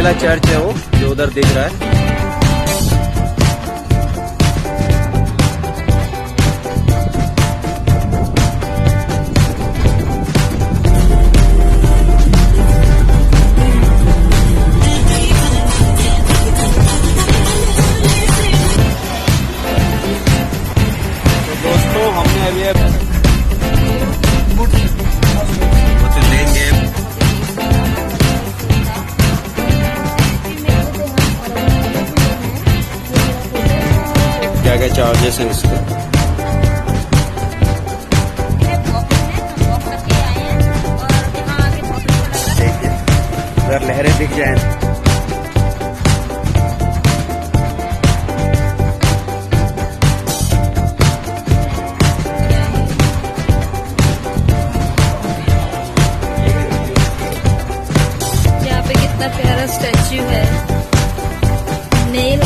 मंजिला चर्च है वो जो उधर दिख रहा है। तो दोस्तों हमने अभी लेंगे क्या क्या चार्जेस हैं इसके। देखिए अगर लहरें दिख जाएं यहाँ पे कितना प्यारा स्टैच्यू है। नेल